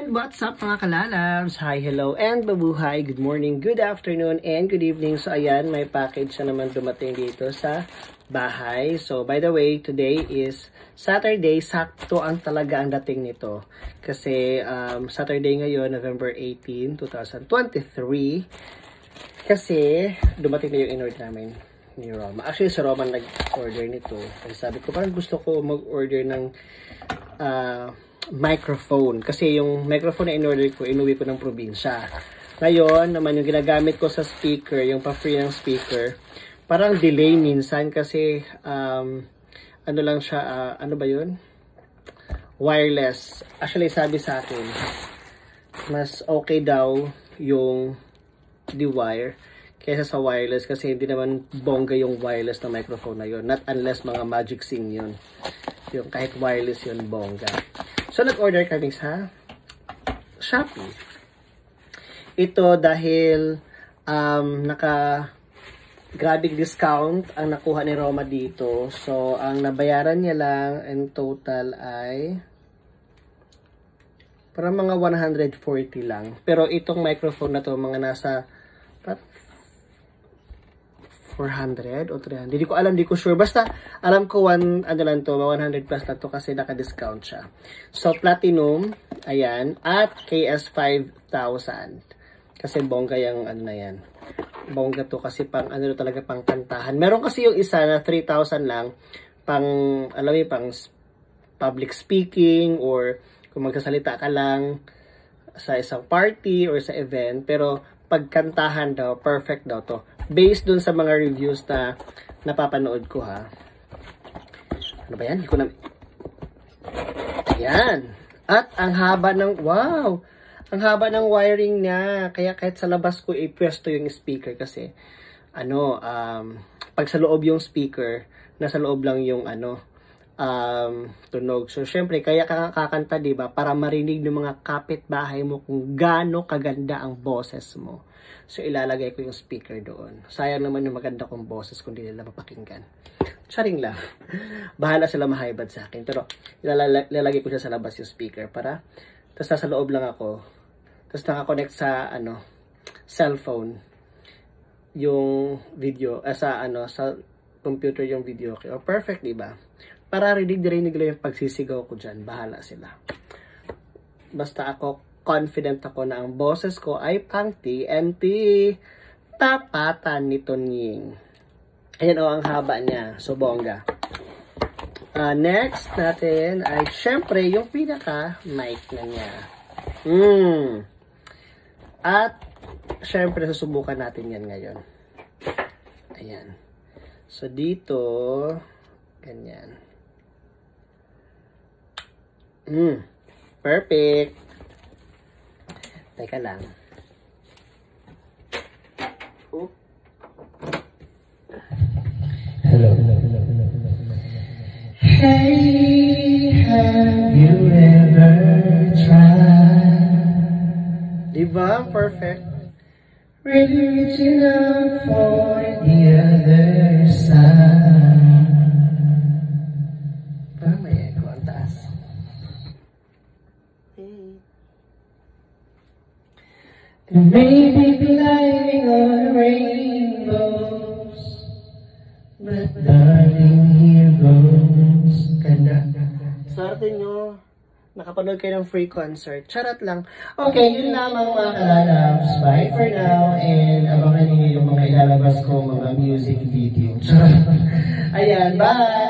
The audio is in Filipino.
And what's up mga kalalabs? Hi, hello, and babuhay. Good morning, good afternoon, and good evening. So ayan, may package na naman dumating dito sa bahay. So by the way, today is Saturday. Sakto ang talaga ang dating nito. Kasi Saturday ngayon, November 18, 2023. Kasi dumating na yung in-order namin ni Roma. Actually, si Roma nag-order nito. Kasi sabi ko, parang gusto ko mag-order ng microphone. Kasi yung microphone na in-order ko, inuwi ko ng probinsya. Ngayon, naman yung ginagamit ko sa speaker, yung pa-free ng speaker, parang delay minsan kasi, ano lang siya, ano ba yun? Wireless. Actually, sabi sa akin, mas okay daw yung wire kaysa sa wireless kasi hindi naman bongga yung wireless na microphone na yun. Not unless mga Magic Sing yun. Yung kahit wireless yun, bongga. So, nag-order kami sa Shopee. Ito dahil grabing discount ang nakuha ni Roma dito. So, ang nabayaran niya lang in total ay parang mga 140 lang. Pero itong microphone na to, mga nasa 400 o 300. Hindi ko alam, hindi ko sure. Basta, alam ko, ano lang to, 100 plus lang to kasi naka-discount siya. So, Platinum, ayan, at KS 5,000. Kasi bongga yung, ano na yan. Bongga to kasi pang, ano talaga, pang kantahan. Meron kasi yung isa na 3,000 lang, pang, alam mo pang public speaking, or kung magsasalita ka lang sa isang party or sa event. Pero, pagkantahan daw, perfect daw to. Based dun sa mga reviews na napapanood ko, ha. Ano ba yan? Hindi ko na... Ayan. At ang haba ng... Wow! Ang haba ng wiring niya. Kaya kahit sa labas ko, ipwesto yung speaker kasi, ano, pag sa loob yung speaker, nasa loob lang yung, ano, tunog. So, syempre, kaya ka kakanta, diba? Para marinig ng mga kapitbahay mo kung gaano kaganda ang boses mo. So, ilalagay ko yung speaker doon. Sayang naman yung maganda kong boses kung di nila mapakinggan. Charing lang. Bahala sila mahaibad sa akin. Pero, ilalagay ko siya sa labas yung speaker para, tapos nasa loob lang ako. Tapos nakakonect sa, ano, cellphone. Yung video, sa computer yung video. Okay. O, perfect, diba? Para rinig lang yung pagsisigaw ko dyan. Bahala sila. Basta ako, confident ako na ang boses ko ay pang TNT. Tapatan ni Tonying. Ayan o, ang haba niya. So, bongga. Next natin ay, syempre, yung pinaka-mic na niya. At, syempre, susubukan natin yan ngayon. Ayan. So, dito, ganyan. Perfect. Teka lang. Oh. Hello. Hey, have you ever tried? Diba? Perfect. Really reaching out for the other side. Parang may echo. Ang taas. Hey. And maybe climbing on rainbows, but darling, here goes. Ganda. Swerte nyo, nakapanood kayo ng free concert. Charot lang. Okay, yun lamang mga kalalabs. Bye for now. And abangan niyo yung mga ilalabas ko, mga music video. Charot. Ayan, bye!